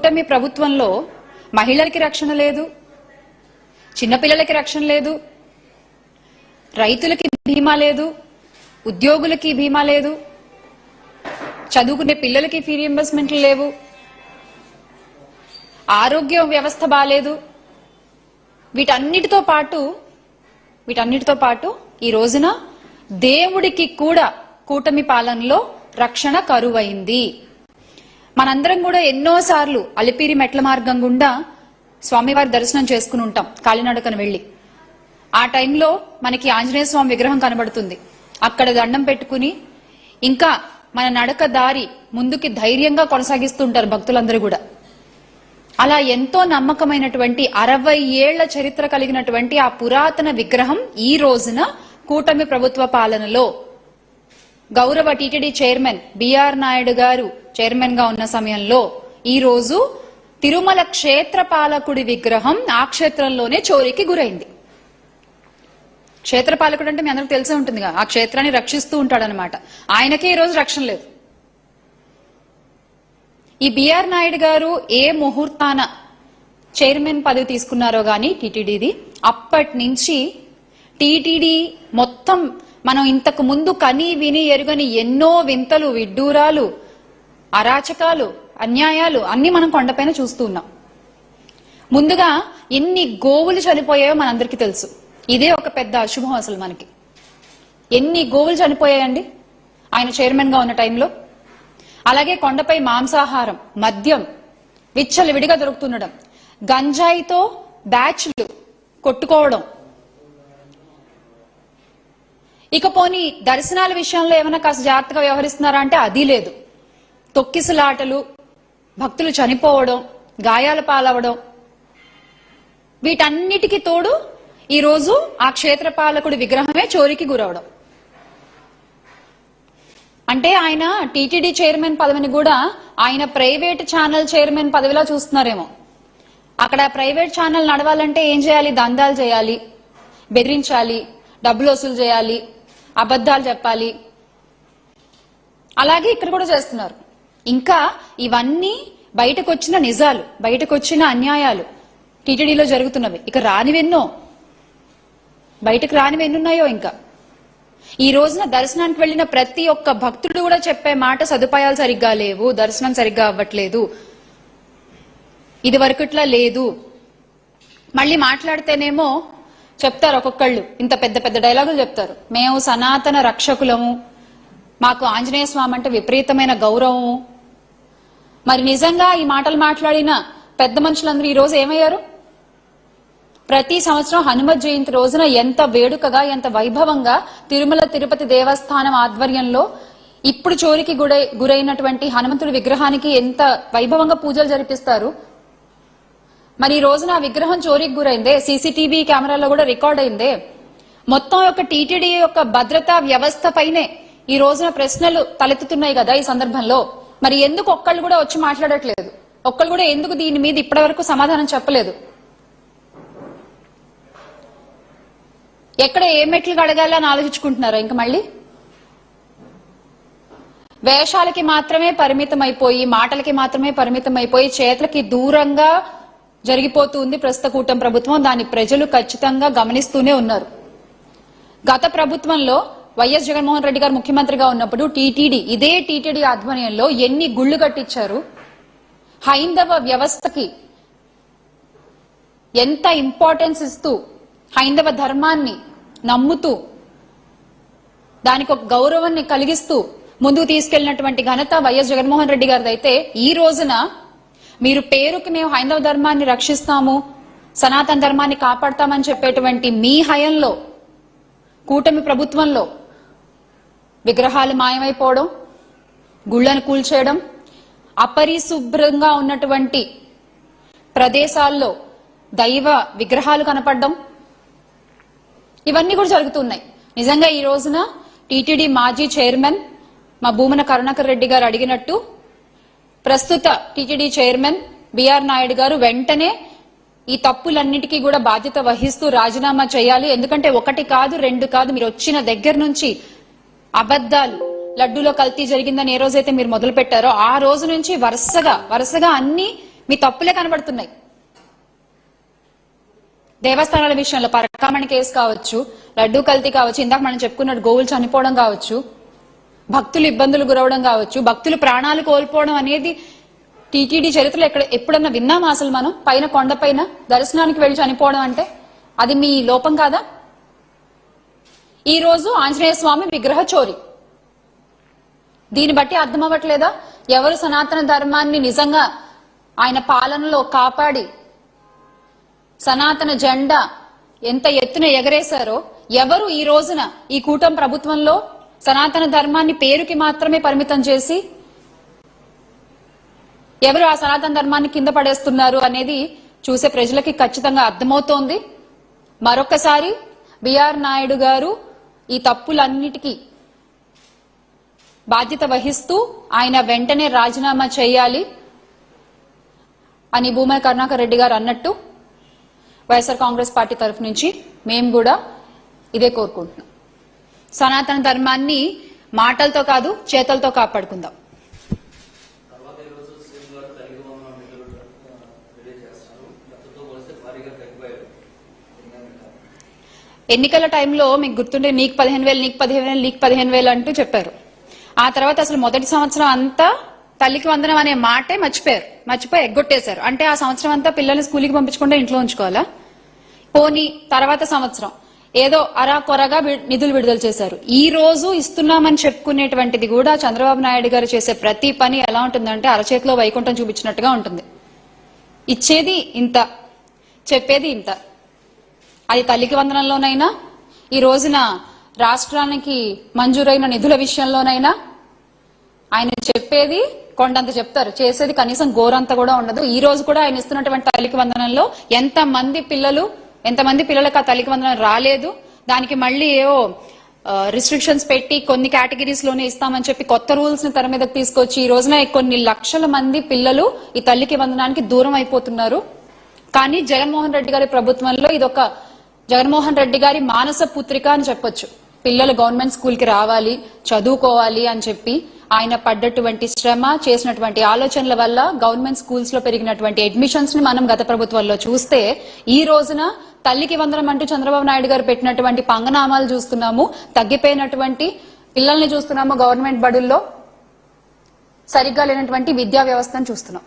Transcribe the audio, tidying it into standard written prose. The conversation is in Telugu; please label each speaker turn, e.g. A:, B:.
A: కూటమి ప్రభుత్వంలో మహిళలకి రక్షణ లేదు, చిన్నపిల్లలకి రక్షణ లేదు, రైతులకి బీమా లేదు, ఉద్యోగులకి బీమా లేదు, చదువుకునే పిల్లలకి ఫీ రీయింబర్స్మెంట్లు లేవు, ఆరోగ్య వ్యవస్థ బాలేదు. వీటన్నిటితో పాటు ఈ రోజున దేవుడికి కూడా కూటమి పాలనలో రక్షణ కరువైంది. మనందరం కూడా ఎన్నోసార్లు అలిపిరి మెట్ల మార్గం గుండా స్వామివారి దర్శనం చేసుకుని ఉంటాం కాలినడకను వెళ్లి. ఆ టైంలో మనకి ఆంజనేయ స్వామి విగ్రహం కనబడుతుంది. అక్కడ దండం పెట్టుకుని ఇంకా మన నడక దారి ముందుకి ధైర్యంగా కొనసాగిస్తుంటారు భక్తులందరూ కూడా. అలా ఎంతో నమ్మకమైనటువంటి 60 ఏళ్ల చరిత్ర కలిగినటువంటి ఆ పురాతన విగ్రహం ఈ రోజున కూటమి ప్రభుత్వ పాలనలో గౌరవ టీటీడీ చైర్మన్ బిఆర్ నాయుడు గారు చైర్మన్ గా ఉన్న సమయంలో ఈ రోజు తిరుమల క్షేత్ర పాలకుడి విగ్రహం ఆ క్షేత్రంలోనే చోరీకి గురైంది. క్షేత్రపాలకుడు అంటే మీ అందరికి తెలిసే ఉంటుందిగా, ఆ క్షేత్రాన్ని రక్షిస్తూ ఉంటాడనమాట. ఆయనకే ఈ రోజు రక్షణ లేదు. ఈ బిఆర్ నాయుడు గారు ఏ ముహూర్తాన చైర్మన్ పదవి తీసుకున్నారో గాని టీటీడీది, అప్పటి నుంచి టీటీడీ మొత్తం మనం ఇంతకు ముందు కని విని ఎరుగని ఎన్నో వింతలు, విడ్డూరాలు, అరాచకాలు, అన్యాయాలు అన్ని మనం కొండపైన చూస్తూ ఉన్నాం. ముందుగా ఎన్ని గోవులు చనిపోయాయో మనందరికీ తెలుసు. ఇదే ఒక పెద్ద అశుభం అసలు మనకి. ఎన్ని గోవులు చనిపోయాయండి ఆయన చైర్మన్ గా ఉన్న టైంలో. అలాగే కొండపై మాంసాహారం, మద్యం విచ్చలవిడిగా దొరుకుతుండడం, గంజాయితో బ్యాచ్లు కొట్టుకోవడం, ఇక పోనీ దర్శనాల విషయంలో ఏమైనా కాస్త జాగ్రత్తగా వ్యవహరిస్తున్నారా అంటే అది లేదు. తొక్కిసలాటలు, భక్తులు చనిపోవడం, గాయాల పాలవడం, వీటన్నిటికీ తోడు ఈ రోజు ఆ క్షేత్రపాలకుడి విగ్రహమే చోరీకి గురవడం. అంటే ఆయన టీటీడీ చైర్మన్ పదవిని కూడా ఆయన ప్రైవేట్ ఛానల్ చైర్మన్ పదవిలా చూస్తున్నారేమో. అక్కడ ప్రైవేట్ ఛానల్ నడవాలంటే ఏం చేయాలి? దందాలు చేయాలి, బెదిరించాలి, డబ్బులు వసూలు చేయాలి, అబద్ధాలు చెప్పాలి. అలాగే ఇక్కడ కూడా చేస్తున్నారు. ఇంకా ఇవన్నీ బయటకు వచ్చిన నిజాలు, బయటకు వచ్చిన అన్యాయాలు టీటీడీలో జరుగుతున్నవి. ఇక రానివెన్నో, బయటకు రానివెన్నున్నాయో. ఇంకా ఈ రోజున దర్శనానికి వెళ్లిన ప్రతి ఒక్క భక్తుడు కూడా చెప్పే మాట సదుపాయాలు సరిగ్గా లేవు, దర్శనం సరిగ్గా అవ్వట్లేదు, ఇది వరకుట్లా లేదు. మళ్ళీ మాట్లాడితేనేమో చెప్తారు ఒక్కొక్కళ్ళు, ఇంత పెద్ద పెద్ద డైలాగులు చెప్తారు. మేము సనాతన రక్షకులము, మాకు ఆంజనేయ స్వామి అంటే విపరీతమైన గౌరవము. మరి నిజంగా ఈ మాటలు మాట్లాడిన పెద్ద మనుషులందరూ ఈ రోజు ఏమయ్యారు? ప్రతి సంవత్సరం హనుమత్ జయంతి రోజున ఎంత వేడుకగా, ఎంత వైభవంగా తిరుమల తిరుపతి దేవస్థానం ఆధ్వర్యంలో ఇప్పుడు చోరికి గురైనటువంటి హనుమంతుడి విగ్రహానికి ఎంత వైభవంగా పూజలు జరిపిస్తారు. మరి ఈ రోజున ఆ విగ్రహం చోరీకి గురైందే, సీసీటీవీ కెమెరాలో కూడా రికార్డ్ అయిందే. మొత్తం యొక్క టీటీడీ యొక్క భద్రతా వ్యవస్థ పైనే ఈ రోజున ప్రశ్నలు తలెత్తుతున్నాయి కదా ఈ సందర్భంలో. మరి ఎందుకు ఒక్కళ్ళు కూడా వచ్చి మాట్లాడట్లేదు? ఒక్కళ్ళు కూడా ఎందుకు దీని మీద ఇప్పటి వరకు సమాధానం చెప్పలేదు? ఎక్కడ ఏ మెట్లు అడగాలని ఆలోచించుకుంటున్నారా? ఇంకా మళ్ళీ వేషాలకి మాత్రమే పరిమితం అయిపోయి, మాటలకి మాత్రమే పరిమితం అయిపోయి చేతులకి దూరంగా జరిగిపోతుంది ప్రస్తుత కూటమి ప్రభుత్వం. దాన్ని ప్రజలు ఖచ్చితంగా గమనిస్తూనే ఉన్నారు. గత ప్రభుత్వంలో వైఎస్ జగన్మోహన్ రెడ్డి గారు ముఖ్యమంత్రిగా ఉన్నప్పుడు టీటీడీ, ఇదే టీటీడీ ఆధ్వర్యంలో ఎన్ని గుళ్లు కట్టించారు. హైందవ వ్యవస్థకి ఎంత ఇంపార్టెన్స్ ఇస్తూ, హైందవ ధర్మాన్ని నమ్ముతూ, దానికి ఒక గౌరవాన్ని కలిగిస్తూ ముందుకు తీసుకెళ్లినటువంటి ఘనత వైఎస్ జగన్మోహన్ రెడ్డి గారిది. అయితే ఈ రోజున మీరు పేరుకి మేము హైందవ ధర్మాన్ని రక్షిస్తాము, సనాతన ధర్మాన్ని కాపాడతామని చెప్పేటువంటి మీ హయంలో, కూటమి ప్రభుత్వంలో విగ్రహాలు మాయమైపోవడం, గుళ్లను కూల్చేయడం, అపరిశుభ్రంగా ఉన్నటువంటి ప్రదేశాల్లో దైవ విగ్రహాలు కనపడడం, ఇవన్నీ కూడా జరుగుతున్నాయి. నిజంగా ఈ రోజున టీటీడీ మాజీ చైర్మన్ మా భూమన కరుణాకర్ రెడ్డి గారు అడిగినట్టు ప్రస్తుత టీటీడీ చైర్మన్ బిఆర్ నాయుడు గారు వెంటనే ఈ తప్పులన్నిటికీ కూడా బాధ్యత వహిస్తూ రాజీనామా చేయాలి. ఎందుకంటే ఒకటి కాదు, రెండు కాదు, మీరు వచ్చిన దగ్గర నుంచి అబద్దాలు, లడ్డూలో కల్తీ జరిగిందని ఏ రోజైతే మీరు మొదలు పెట్టారో ఆ రోజు నుంచి వరుసగా అన్ని మీ తప్పులే కనబడుతున్నాయి. దేవస్థానాల విషయంలో పరకామణి కేసు కావచ్చు, లడ్డూ కల్తీ కావచ్చు, ఇందాక మనం చెప్పుకున్నట్టు గోవులు చనిపోవడం కావచ్చు, భక్తులు ఇబ్బందులు గురవడం కావచ్చు, భక్తులు ప్రాణాలు కోల్పోవడం అనేది టీటీడీ చరిత్రలో ఎప్పుడన్నా విన్నామా అసలు మనం? పైన కొండపైన దర్శనానికి వెళ్లి చనిపోవడం అంటే అది మీ లోపం కాదా? ఈ రోజు ఆంజనేయ స్వామి విగ్రహ చోరీ. దీన్ని బట్టి అర్థం అవ్వట్లేదా ఎవరు సనాతన ధర్మాన్ని నిజంగా ఆయన పాలనలో కాపాడి సనాతన జెండా ఎంత ఎత్తున ఎగరేశారో, ఎవరు ఈ రోజున ఈ కూటమి ప్రభుత్వంలో సనాతన ధర్మాన్ని పేరుకి మాత్రమే పరిమితం చేసి ఎవరు ఆ సనాతన ధర్మాన్ని కింద పడేస్తున్నారు అనేది చూసే ప్రజలకి ఖచ్చితంగా అర్థమవుతోంది. మరొకసారి బిఆర్ నాయుడు గారు ఈ తప్పులన్నిటికీ బాధ్యత వహిస్తూ ఆయన వెంటనే రాజీనామా చేయాలి అని భూమా కరుణాకర్ రెడ్డి గారు అన్నట్టు వైఎస్ఆర్ కాంగ్రెస్ పార్టీ తరఫు నుంచి మేము కూడా ఇదే కోరుకుంటున్నాం. సనాతన ధర్మాన్ని మాటలతో కాదు చేతలతో కాపాడుకుందాం. ఎన్నికల టైంలో మీకు గుర్తుండే నీకు 15,000 నీకు 15,000 నీకు 15,000 అంటూ చెప్పారు. ఆ తర్వాత అసలు మొదటి సంవత్సరం అంతా తల్లికి వందనం అనే మాటే మర్చిపోయి ఎగ్గొట్టేశారు. అంటే ఆ సంవత్సరం అంతా పిల్లల్ని స్కూల్కి పంపించకుండా ఇంట్లో ఉంచుకోవాలా? పోనీ తర్వాత సంవత్సరం ఏదో అరాకొరగా నిధులు విడుదల చేశారు. ఈ రోజు ఇస్తున్నామని చెప్పుకునేటువంటిది కూడా చంద్రబాబు నాయుడు గారు చేసే ప్రతి పని ఎలా ఉంటుందంటే అరచేతిలో వైకుంఠం చూపించినట్టుగా ఉంటుంది. ఇచ్చేది ఇంత, చెప్పేది ఇంత. అది తల్లికి వందనంలోనైనా, ఈ రోజున రాష్ట్రానికి మంజూరైన నిధుల విషయంలోనైనా ఆయన చెప్పేది కొండంత చెప్తారు, చేసేది కనీసం గోరంత కూడా ఉండదు. ఈ రోజు కూడా ఆయన ఇస్తున్నటువంటి తల్లికి వందనంలో ఎంతమంది పిల్లలకు ఆ తల్లికి వందనం రాలేదు, దానికి మళ్ళీ ఏవో రిస్ట్రిక్షన్స్ పెట్టి కొన్ని కేటగిరీస్ లోనే ఇస్తామని చెప్పి కొత్త రూల్స్ ని తెర మీదకి తీసుకొచ్చి ఈ రోజున కొన్ని లక్షల మంది పిల్లలు ఈ తల్లికి వందనానికి దూరం అయిపోతున్నారు. కానీ జగన్మోహన్ రెడ్డి గారి ప్రభుత్వంలో ఇదొక జగన్మోహన్ రెడ్డి గారి మానస పుత్రిక అని చెప్పొచ్చు. పిల్లలు గవర్నమెంట్ స్కూల్ కి రావాలి, చదువుకోవాలి అని చెప్పి ఆయన పడ్డటువంటి శ్రమ, చేసినటువంటి ఆలోచనల వల్ల గవర్నమెంట్ స్కూల్స్ లో పెరిగినటువంటి అడ్మిషన్స్ ని మనం గత ప్రభుత్వంలో చూస్తే ఈ రోజున తల్లికి వందనం అంటూ చంద్రబాబు నాయుడు గారు పెట్టినటువంటి పంగనామాలు చూస్తున్నాము. తగ్గిపోయినటువంటి పిల్లల్ని చూస్తున్నాము, గవర్నమెంట్ బడుల్లో సరిగ్గా లేనటువంటి విద్యా వ్యవస్థను చూస్తున్నాం.